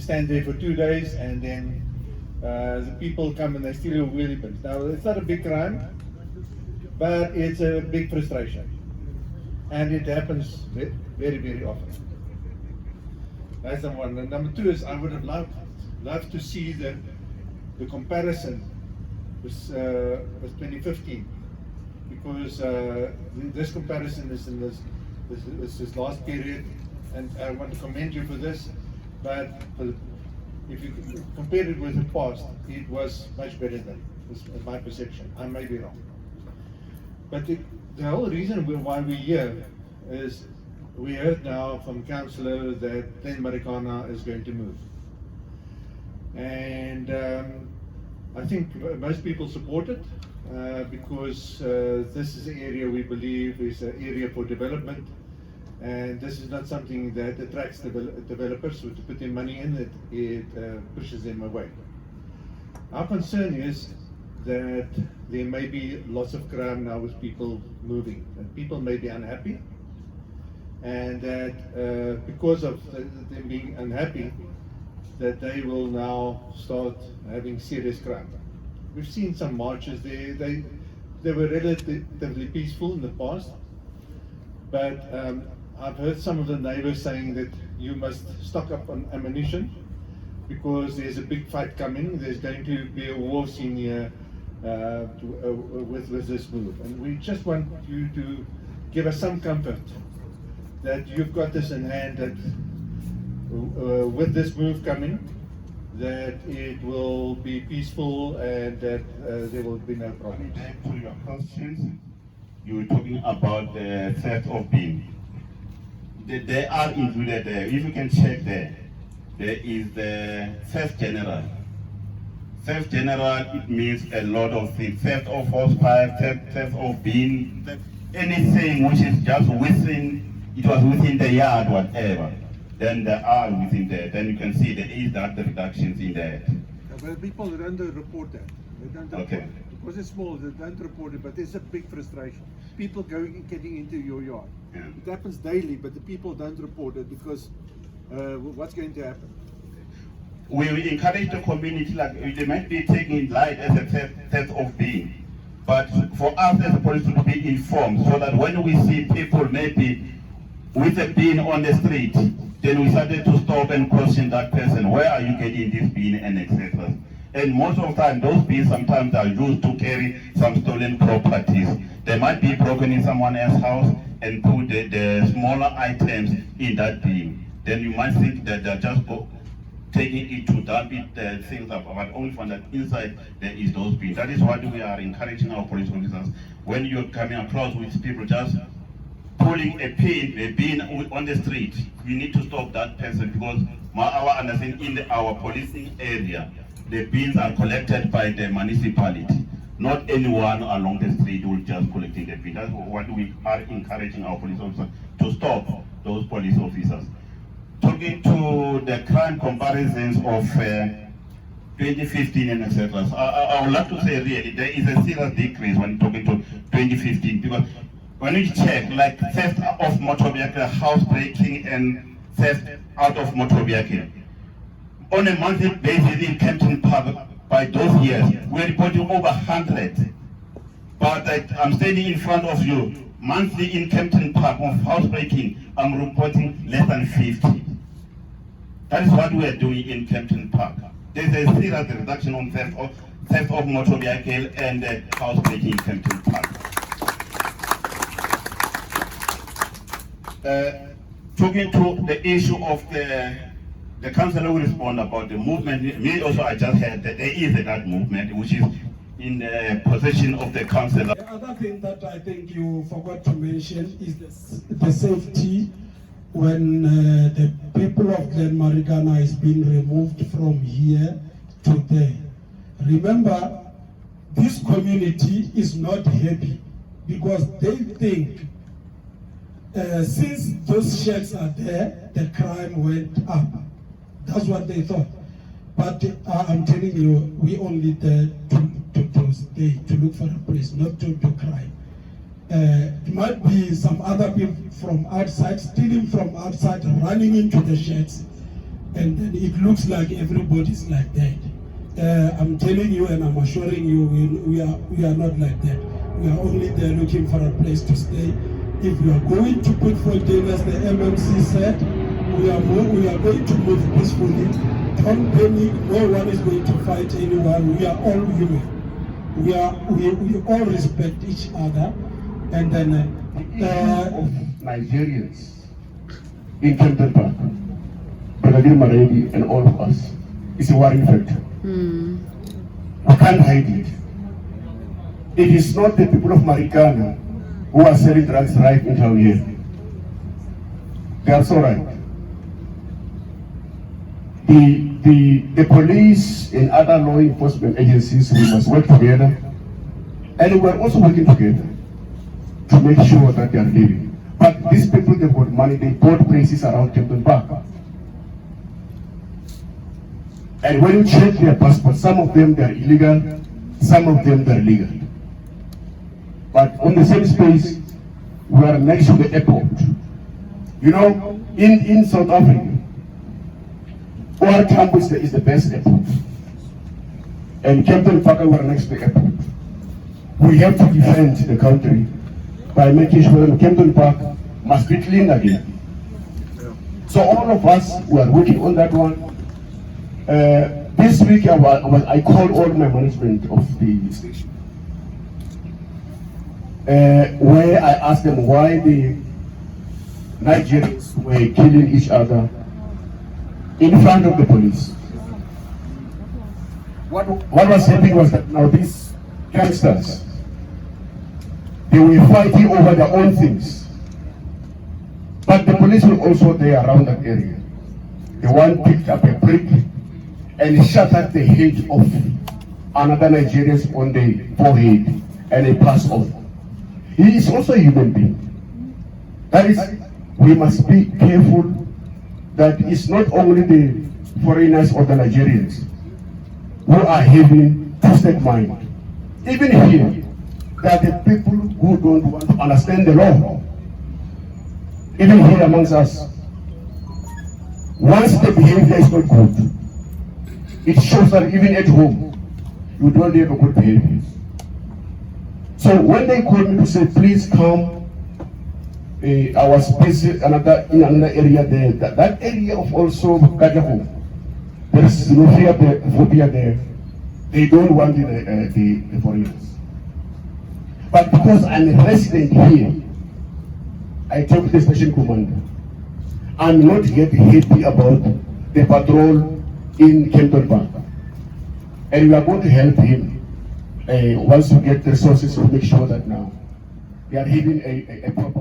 stand there for 2 days, and then the people come and they steal your wheelie bins. Now, it's not a big crime, but it's a big frustration, and it happens very, very often. That's number one. And number two is I would have loved to see the comparison with 2015, because this comparison is in this last period, and I want to commend you for this. But if you compare it with the past, it was much better than this, in my perception. I may be wrong, but the whole reason why we're here is we heard now from Councillor that Glen Marais is going to move, and I think most people support it because this is an area we believe is an area for development, and this is not something that attracts developers. So to put their money in it, it pushes them away. Our concern is that there may be lots of crime now with people moving, and people may be unhappy, and that because of them being unhappy, that they will now start having serious crime. We've seen some marches there. They were relatively peaceful in the past, but I've heard some of the neighbors saying that you must stock up on ammunition because there's a big fight coming. There's going to be a war scene here with this move, and we just want you to give us some comfort that you've got this in hand, that with this move coming, that it will be peaceful and that there will be no problems. Back to your questions, you were talking about the theft of bin. They are included there. If you can check there is the theft general. Theft general, it means a lot of things. Theft of hosepipe, theft of bin, anything which is just within, it was within the yard, whatever. Then there are within there. Then you can see there is that reductions in there. Yeah, but people don't report that. They don't report it. Because it's small, they don't report it, but there's a big frustration. People getting into your yard. Yeah. It happens daily, but the people don't report it because what's going to happen? We encourage the community, like they might be taking light as a theft of being, but for us as a police to be informed, so that when we see people maybe with a bin on the street, then we started to stop and question that person, where are you getting this bin, and etc. And most of the time, those bins sometimes are used to carry some stolen properties. They might be broken in someone else's house and put the smaller items in that bin. Then you might think that they're just taking it to dump it, things up, but only find that inside there is those bins. That is what we are encouraging our police officers. When you're coming across with people just pulling a bin on the street, we need to stop that person, because our understanding in our policing area, the bins are collected by the municipality. Not anyone along the street will just collecting the bin. That's what we are encouraging our police officers to stop those police officers. Talking to the crime comparisons of 2015 and etc. So I would like to say really there is a serious decrease when talking to 2015, because when you check like theft of motor vehicle, housebreaking and theft out of motor vehicle, on a monthly basis in Kempton Park, by those years, we're reporting over 100. But I'm standing in front of you, monthly in Kempton Park of housebreaking, I'm reporting less than 50. That is what we are doing in Kempton Park. There's a serious reduction on theft of motor vehicle and housebreaking in Kempton Park. Talking to the issue of the councillor will respond about the movement. Me also, I just heard that there is that movement which is in the possession of the councillor. The other thing that I think you forgot to mention is the safety when the people of Glen Marais is being removed from here to there. Remember, this community is not happy because they think since those shacks are there, the crime went up. That's what they thought. But I'm telling you, we only there to stay, to look for a place, not to do crime. It might be some other people from outside, stealing from outside, running into the sheds. and then it looks like everybody's like that. I'm telling you and I'm assuring you, we are not like that. We are only there looking for a place to stay. If we are going to put foot in, as the MMC said, we are going to move peacefully. Don't panic. No one is going to fight anyone. We are all human. We all respect each other, and then of Nigerians in Kempton Park, Glen Marais and all of us, is a worrying factor. We can't hide it. It is not the people of Marikana who are selling drugs right in town here. They are so right. The police and other law enforcement agencies, we must work together, and we are also working together to make sure that they are living. But these people, they've got money, they bought places around Kempton Park. And when you check their passports, some of them they are illegal, some of them they are legal. But on the same space, we are next to the airport. You know, in South Africa, our campus is the best airport. And Kempton Park, we are next to the airport. We have to defend the country by making sure that Kempton Park must be clean again. So all of us, we are working on that one. This week I called all my management of the station, where I asked them why the Nigerians were killing each other in front of the police. What was happening was that now these gangsters, they were fighting over their own things. But the police were also there around that area. The one picked up a brick and shot at the head of another Nigerian on the forehead, and he passed on. He is also a human being. That is, we must be careful that it's not only the foreigners or the Nigerians who are having twisted mind. Even here, there are the people who don't want to understand the law. Even here amongst us, once the behavior is not good, it shows that even at home, you don't have a good behavior. So when they called me to say, please come, I was busy in another area there, that area of also Kajahu, there is xenophobia there. They don't want the foreigners. But because I'm a resident here, I talk to the station commander. I'm not yet happy about the patrol in Kempton Park. And we are going to help him once we get the resources to make sure that now we are having a proper